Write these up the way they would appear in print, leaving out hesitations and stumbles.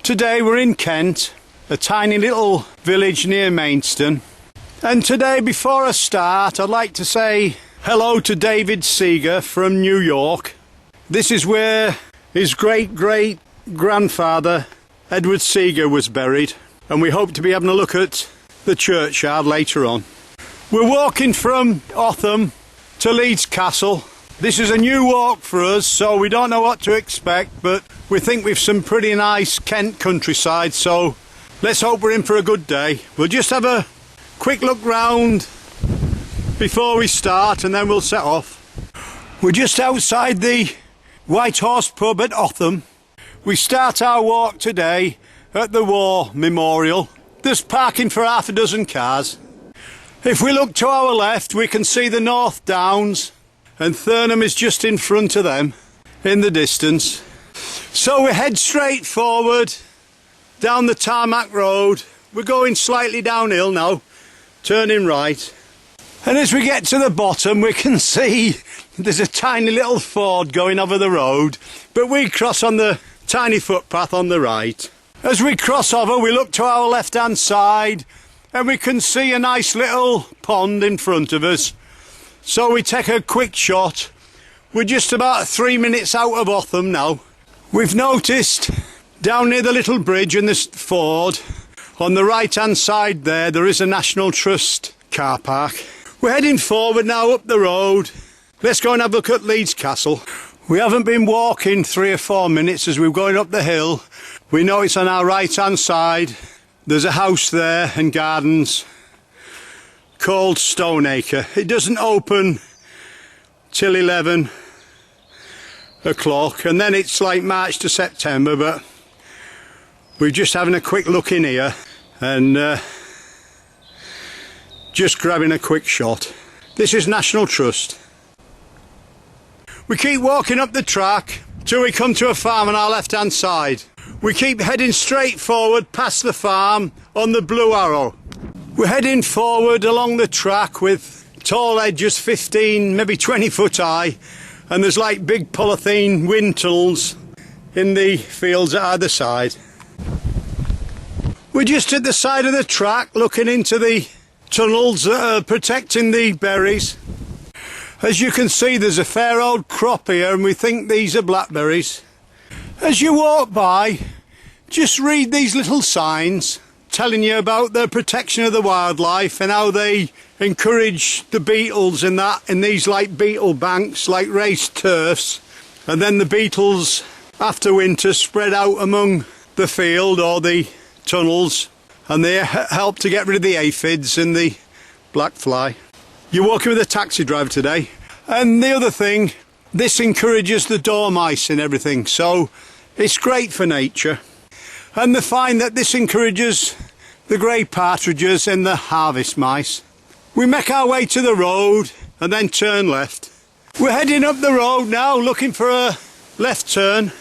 Today we're in Kent, a tiny little village near Maidstone. And today, before I start, I'd like to say hello to David Seager from New York. This is where his great-great-grandfather Edward Seager was buried, and we hope to be having a look at the churchyard later on. We're walking from Otham to Leeds Castle. This is a new walk for us, so we don't know what to expect, but we think we've some pretty nice Kent countryside, so let's hope we're in for a good day. We'll just have a quick look round before we start and then we'll set off. We're just outside the White Horse pub at Otham. We start our walk today at the War Memorial. There's parking for half a dozen cars. If we look to our left, we can see the North Downs, and Thurnham is just in front of them in the distance. So we head straight forward down the tarmac road. We're going slightly downhill now, turning right. And as we get to the bottom, we can see there's a tiny little ford going over the road, but we cross on the tiny footpath on the right. As we cross over, we look to our left-hand side and we can see a nice little pond in front of us. So we take a quick shot. We're just about 3 minutes out of Otham now. We've noticed down near the little bridge in this ford, on the right-hand side there is a National Trust car park. We're heading forward now up the road. Let's go and have a look at Leeds Castle. We haven't been walking 3 or 4 minutes as we're going up the hill. We notice on our right-hand side there's a house there and gardens called Stoneacre. It doesn't open till 11 o'clock and then it's like March to September, but we're just having a quick look in here and just grabbing a quick shot. This is National Trust. We keep walking up the track till we come to a farm on our left hand side. We keep heading straight forward past the farm on the blue arrow. We're heading forward along the track with tall hedges 15, maybe 20 foot high, and there's like big polythene wind tunnels in the fields at either side. We're just at the side of the track looking into the tunnels that are protecting the berries. As you can see, there's a fair old crop here and we think these are blackberries. As you walk by, just read these little signs telling you about the protection of the wildlife and how they encourage the beetles in these like beetle banks, like raised turfs, and then the beetles after winter spread out among the field or the tunnels, and they help to get rid of the aphids and the black fly. You're walking with a taxi driver today, and the other thing, this encourages the dormice and everything, so it's great for nature. And they find that this encourages the grey partridges and the harvest mice. We make our way to the road and then turn left. We're heading up the road now looking for a left turn.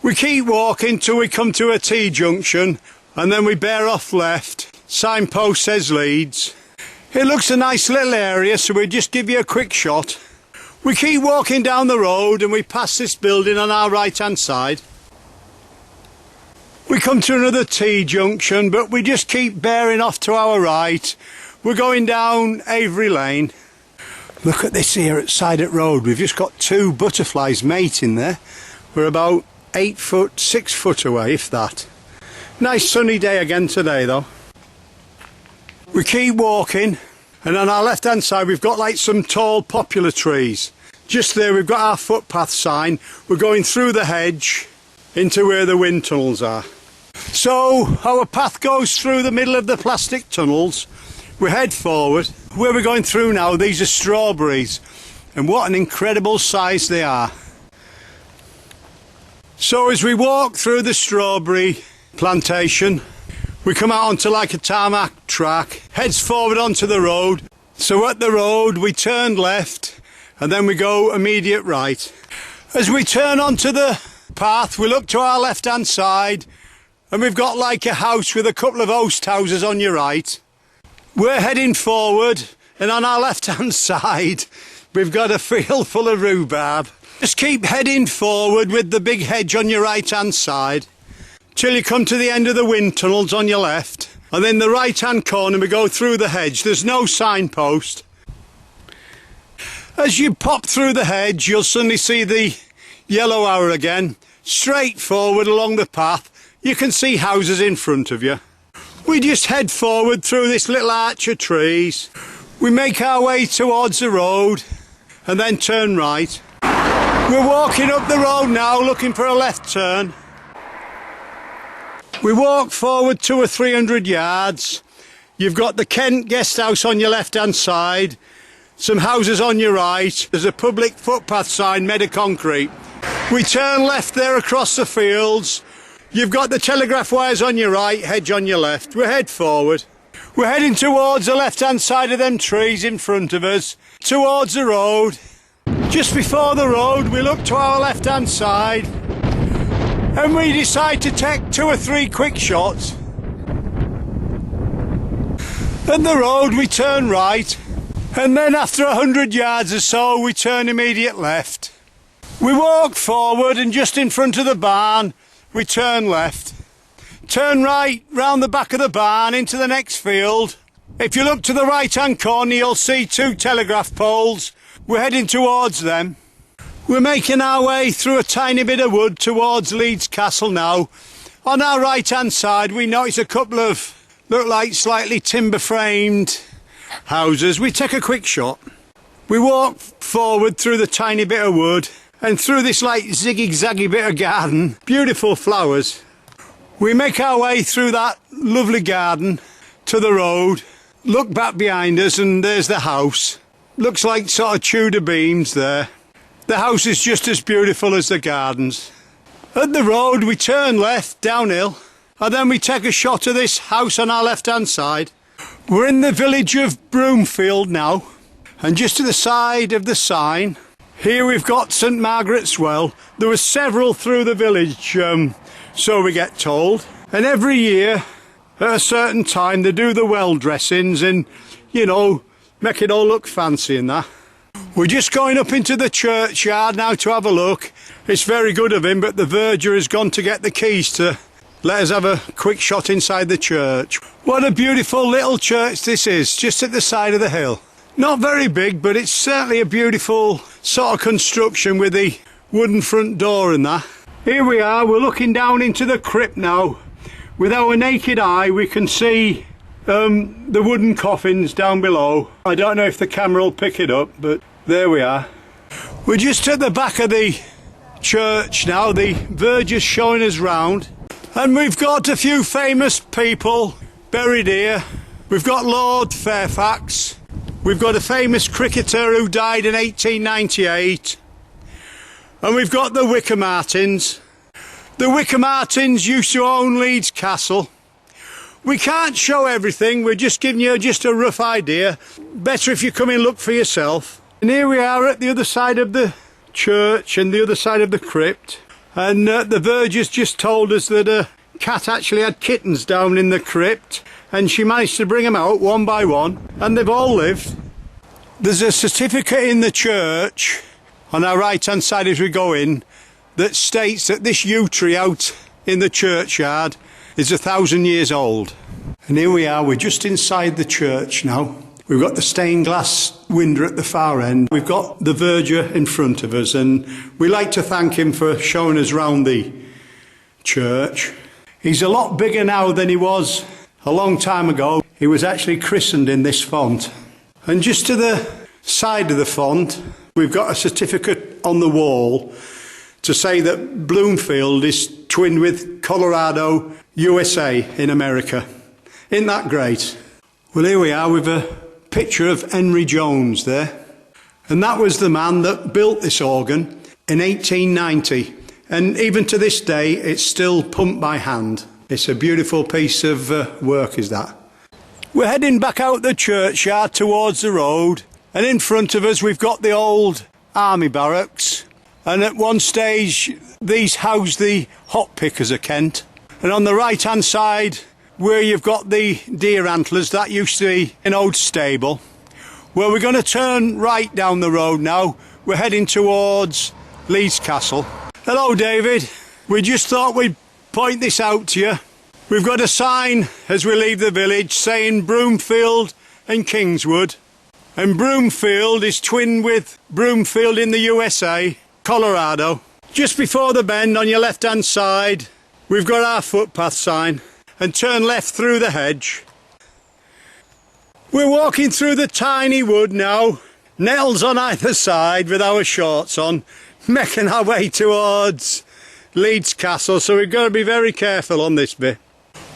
We keep walking till we come to a T-junction and then we bear off left. Signpost says Leeds. It looks a nice little area, so we'll just give you a quick shot. We keep walking down the road and we pass this building on our right hand side. We come to another T-junction, but we just keep bearing off to our right. We're going down Avery Lane. Look at this here at Sidet Road. We've just got 2 butterflies mating there. We're about 6 foot away, if that. Nice sunny day again today though. We keep walking and on our left hand side we've got like some tall poplar trees. Just there we've got our footpath sign. We're going through the hedge into where the wind tunnels are. So our path goes through the middle of the plastic tunnels. We head forward. Where we're going through now, these are strawberries, and what an incredible size they are. So as we walk through the strawberry plantation, we come out onto like a tarmac track, heads forward onto the road. So at the road we turn left and then we go immediate right. As we turn onto the path we look to our left hand side and we've got like a house with a couple of host houses on your right. We're heading forward and on our left hand side we've got a field full of rhubarb. Just keep heading forward with the big hedge on your right hand side till you come to the end of the wind tunnels on your left, and then the right hand corner we go through the hedge. There's no signpost. As you pop through the hedge you'll suddenly see the yellow arrow again. Straight forward along the path you can see houses in front of you. We just head forward through this little arch of trees. We make our way towards the road and then turn right. We're walking up the road now looking for a left turn. We walk forward 200 or 300 yards. You've got the Kent guest house on your left hand side, some houses on your right. There's a public footpath sign made of concrete. We turn left there across the fields. You've got the telegraph wires on your right, hedge on your left. We head forward. We're heading towards the left hand side of them trees in front of us, towards the road. Just before the road we look to our left hand side and we decide to take 2 or 3 quick shots. At the road we turn right, and then after 100 yards or so we turn immediate left. We walk forward and just in front of the barn we turn left. Turn right round the back of the barn into the next field. If you look to the right hand corner you'll see 2 telegraph poles. We're heading towards them. We're making our way through a tiny bit of wood towards Leeds Castle now. On our right hand side we notice a couple of look like slightly timber framed houses. We take a quick shot. We walk forward through the tiny bit of wood and through this like ziggy-zaggy bit of garden. Beautiful flowers. We make our way through that lovely garden to the road. Look back behind us and there's the house. Looks like sort of Tudor beams there. The house is just as beautiful as the gardens. At the road we turn left downhill and then we take a shot of this house on our left hand side. We're in the village of Broomfield now, and just to the side of the sign here we've got St Margaret's Well. There were several through the village, so we get told, and every year at a certain time they do the well dressings and, you know, make it all look fancy and that. We're just going up into the churchyard now to have a look. It's very good of him, but the verger has gone to get the keys to let us have a quick shot inside the church. What a beautiful little church this is, just at the side of the hill. Not very big, but it's certainly a beautiful sort of construction with the wooden front door and that. Here we are, we're looking down into the crypt now. With our naked eye we can see the wooden coffins down below. I don't know if the camera will pick it up, but there we are. We're just at the back of the church now. The verger's showing us round. And we've got a few famous people buried here. We've got Lord Fairfax. We've got a famous cricketer who died in 1898. And we've got the Wicker Martins. The Wicker Martins used to own Leeds Castle. We can't show everything, we're just giving you just a rough idea. Better if you come and look for yourself. And here we are at the other side of the church and the other side of the crypt. And the verger's just told us that a cat actually had kittens down in the crypt and she managed to bring them out one by one and they've all lived. There's a certificate in the church on our right hand side as we go in that states that this yew tree out in the churchyard is 1,000 years old. And here we are, we're just inside the church now. We've got the stained glass window at the far end. We've got the verger in front of us and we like to thank him for showing us round the church. He's a lot bigger now than he was a long time ago. He was actually christened in this font. And just to the side of the font we've got a certificate on the wall to say that Bloomfield is twinned with Colorado, USA in America. Isn't that great? Well, here we are with a picture of Henry Jones there. And that was the man that built this organ in 1890. And even to this day, it's still pumped by hand. It's a beautiful piece of work, is that. We're heading back out the churchyard towards the road. And in front of us, we've got the old army barracks. And at one stage, these housed the hop pickers of Kent. And on the right hand side, where you've got the deer antlers, that used to be an old stable. Well, we're going to turn right down the road now. We're heading towards Leeds Castle. Hello David, we just thought we'd point this out to you. We've got a sign as we leave the village saying Broomfield and Kingswood. And Broomfield is twinned with Broomfield in the USA, Colorado. Just before the bend on your left hand side, we've got our footpath sign, and turn left through the hedge. We're walking through the tiny wood now, nettles on either side with our shorts on, making our way towards Leeds Castle, so we've got to be very careful on this bit.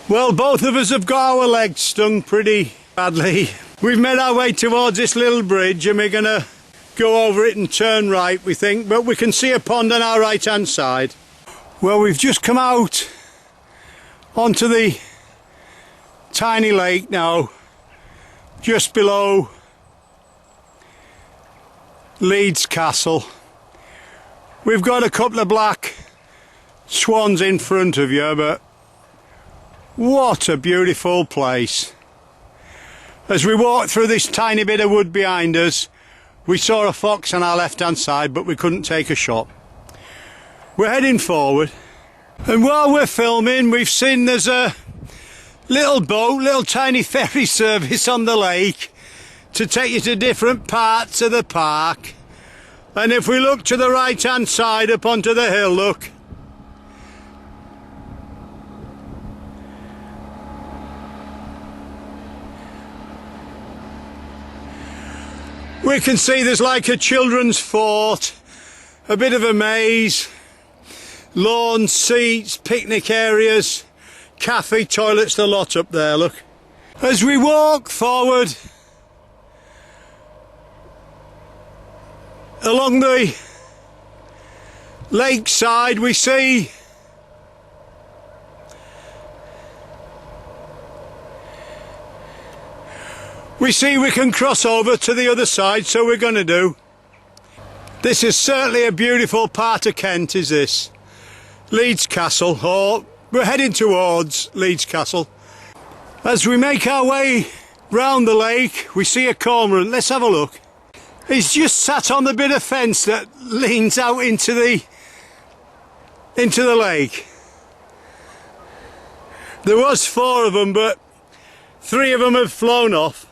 Well, both of us have got our legs stung pretty badly. We've made our way towards this little bridge and we're going to go over it and turn right, we think, but we can see a pond on our right hand side. Well, we've just come out onto the tiny lake now, just below Leeds Castle. We've got a couple of black swans in front of you, but what a beautiful place. As we walked through this tiny bit of wood behind us, we saw a fox on our left hand side, but we couldn't take a shot. We're heading forward, and while we're filming, we've seen there's a little boat, little tiny ferry service on the lake to take you to different parts of the park. And if we look to the right hand side up onto the hill, look, we can see there's like a children's fort, a bit of a maze, lawns, seats, picnic areas, cafe, toilets, the lot up there, look. As we walk forward along the lakeside, we see we can cross over to the other side, so we're going to do. This is certainly a beautiful part of Kent, is this. Leeds Castle, or we're heading towards Leeds Castle. As we make our way round the lake, we see a cormorant. Let's have a look. He's just sat on the bit of fence that leans out into the lake. There was 4 of them, but 3 of them have flown off.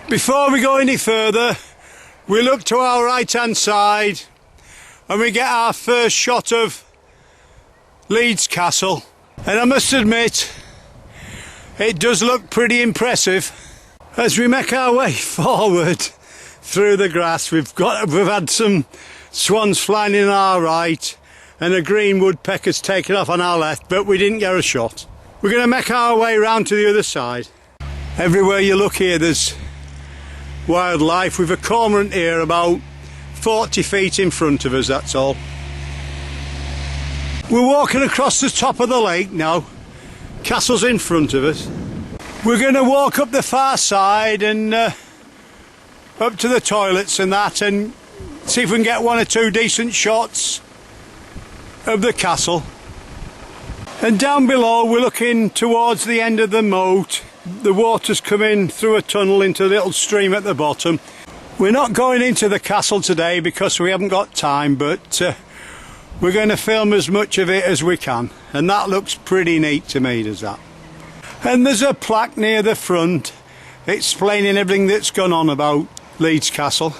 Before we go any further, we look to our right hand side and we get our first shot of Leeds Castle, and I must admit it does look pretty impressive. As we make our way forward through the grass, we've had some swans flying in our right and a green woodpecker's taken off on our left, but we didn't get a shot. We're going to make our way round to the other side. Everywhere you look here there's wildlife. We've a cormorant here about 40 feet in front of us, that's all. We're walking across the top of the lake now. Castle's in front of us. We're going to walk up the far side and up to the toilets and that, and see if we can get 1 or 2 decent shots of the castle. And down below we're looking towards the end of the moat. The water's coming through a tunnel into a little stream at the bottom. We're not going into the castle today because we haven't got time, but we're going to film as much of it as we can, and that looks pretty neat to me, does that. And there's a plaque near the front explaining everything that's gone on about Leeds Castle.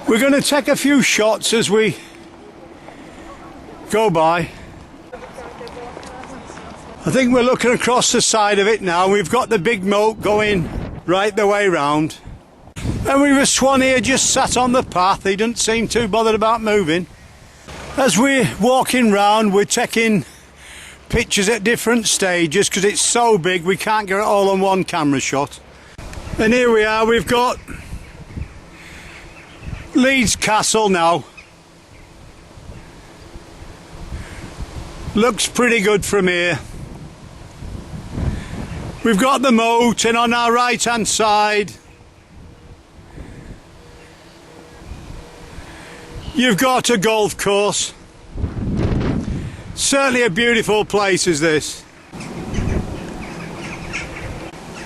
We're going to take a few shots as we go by. I think we're looking across the side of it now. We've got the big moat going right the way round. And we've a swan here just sat on the path. He doesn't seem too bothered about moving. As we're walking round, we're taking pictures at different stages because it's so big we can't get it all on one camera shot. And here we are, we've got Leeds Castle now. Looks pretty good from here. We've got the moat, and on our right hand side you've got a golf course. Certainly a beautiful place is this.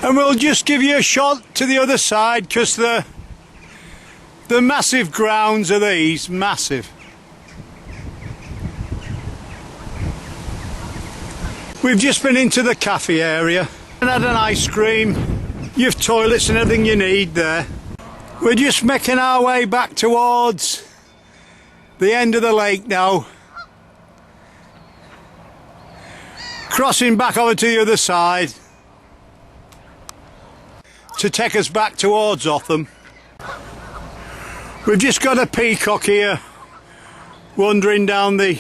And we'll just give you a shot to the other side because the The massive grounds are these, massive. We've just been into the cafe area and had an ice cream. You've toilets and everything you need there. We're just making our way back towards the end of the lake now. Crossing back over to the other side to take us back towards Otham. We've just got a peacock here wandering down the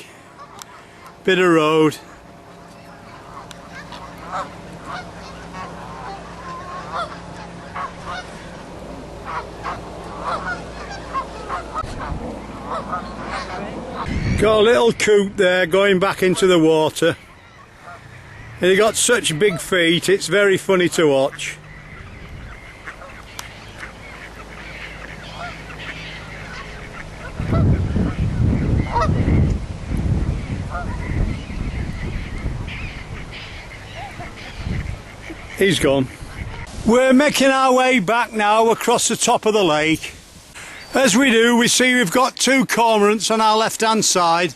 bit of road. Got a little coot there going back into the water. And he got such big feet, it's very funny to watch. He's gone. We're making our way back now across the top of the lake. As we do, we see we've got two cormorants on our left hand side.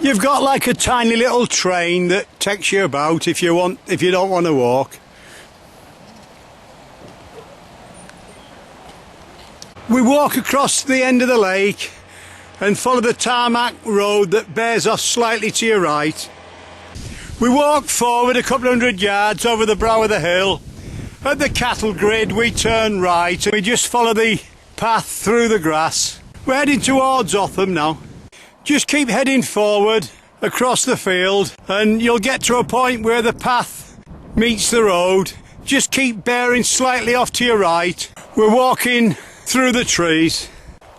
You've got like a tiny little train that takes you about if you don't want to walk. We walk across the end of the lake and follow the tarmac road that bears off slightly to your right. We walk forward a couple of 100 yards over the brow of the hill. At the cattle grid we turn right and we just follow the path through the grass. We're heading towards Otham now. Just keep heading forward across the field and you'll get to a point where the path meets the road. Just keep bearing slightly off to your right. We're walking through the trees.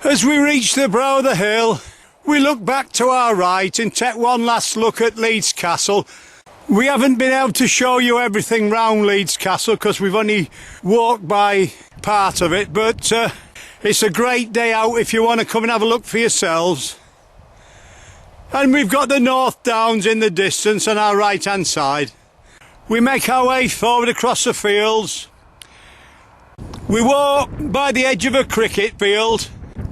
As we reach the brow of the hill, we look back to our right and take one last look at Leeds Castle. We haven't been able to show you everything round Leeds Castle because we've only walked by part of it, but it's a great day out if you want to come and have a look for yourselves. And we've got the North Downs in the distance on our right hand side. We make our way forward across the fields. We walk by the edge of a cricket field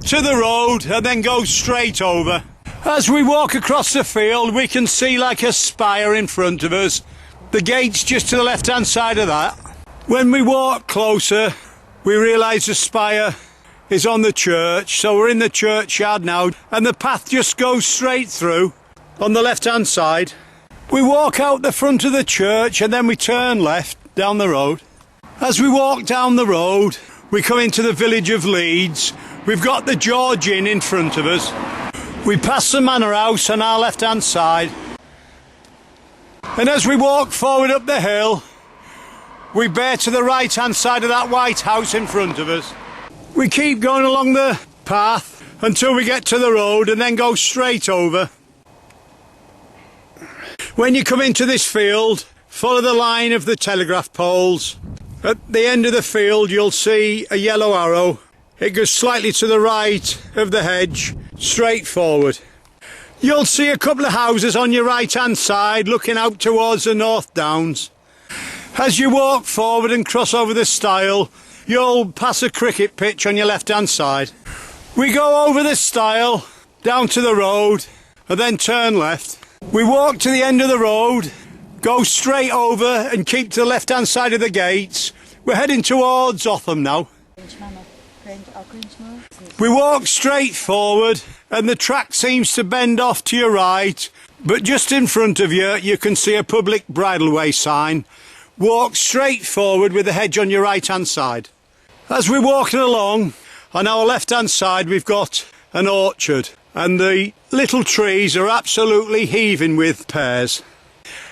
to the road and then go straight over. As we walk across the field we can see like a spire in front of us. The gate's just to the left hand side of that. When we walk closer we realise the spire is on the church, so we're in the churchyard now and the path just goes straight through on the left hand side. We walk out the front of the church and then we turn left down the road. As we walk down the road we come into the village of Leeds. We've got the George Inn in front of us. We pass the manor house on our left hand side and as we walk forward up the hill we bear to the right hand side of that white house in front of us. We keep going along the path until we get to the road and then go straight over. When you come into this field, follow the line of the telegraph poles. At the end of the field you'll see a yellow arrow. It goes slightly to the right of the hedge, straight forward. You'll see a couple of houses on your right hand side looking out towards the North Downs. As you walk forward and cross over the stile, you'll pass a cricket pitch on your left hand side. We go over the stile, down to the road and then turn left. We walk to the end of the road, go straight over and keep to the left hand side of the gates. We're heading towards Otham now. We walk straight forward and the track seems to bend off to your right, but just in front of you you can see a public bridleway sign. Walk straight forward with the hedge on your right hand side. As we're walking along, on our left hand side we've got an orchard and the little trees are absolutely heaving with pears.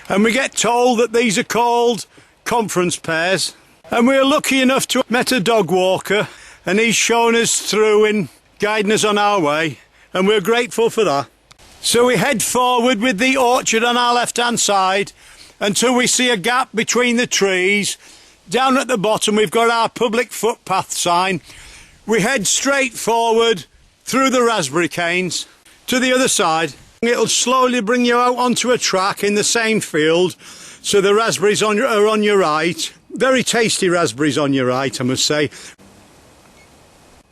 And we get told that these are called conference pears. And we're lucky enough to have met a dog walker and he's shown us through and guiding us on our way and we're grateful for that. So we head forward with the orchard on our left hand side until we see a gap between the trees. Down at the bottom we've got our public footpath sign. We head straight forward through the raspberry canes to the other side. It'll slowly bring you out onto a track in the same field So the raspberries are on your right. Very tasty raspberries on your right, I must say.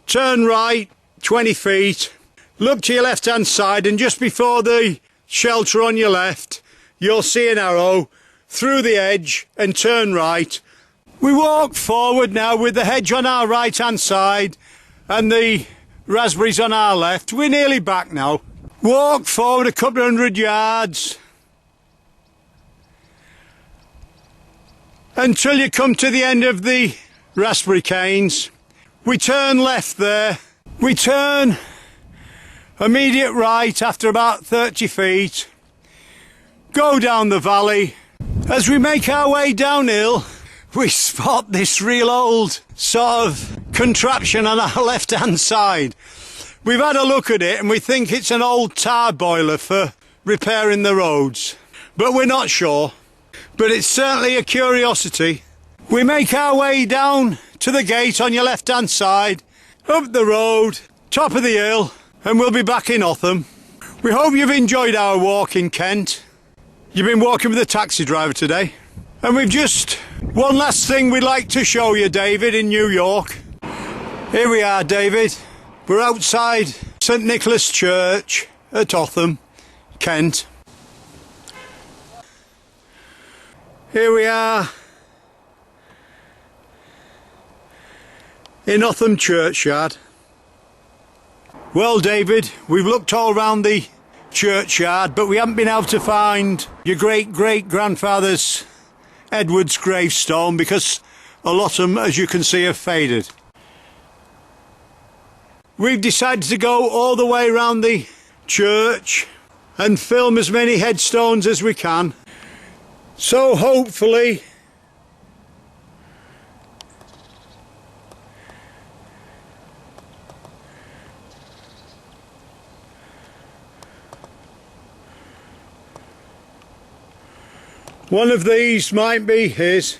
Turn right 20 feet, look to your left hand side, and just before the shelter on your left you'll see an arrow through the edge and turn right. We walk forward now with the hedge on our right hand side and the raspberries on our left. We're nearly back now. Walk forward a couple of 100 yards until you come to the end of the raspberry canes. We turn left there. We turn immediate right after about 30 feet. Go down the valley. As we make our way downhill, we spot this real old sort of contraption on our left hand side. We've had a look at it and we think it's an old tar boiler for repairing the roads, but we're not sure. But it's certainly a curiosity. We make our way down to the gate on your left hand side, up the road, top of the hill, and we'll be back in Otham. We hope you've enjoyed our walk in Kent. You've been walking with a taxi driver today. And we've just one last thing we'd like to show you, David, in New York. Here we are, David. We're outside St Nicholas Church at Otham, Kent. Here we are in Otham churchyard. Well, David, we've looked all round the churchyard, but we haven't been able to find your great-great-grandfather's Edward's gravestone because a lot of them, as you can see, have faded. We've decided to go all the way around the church and film as many headstones as we can. So hopefully one of these might be his.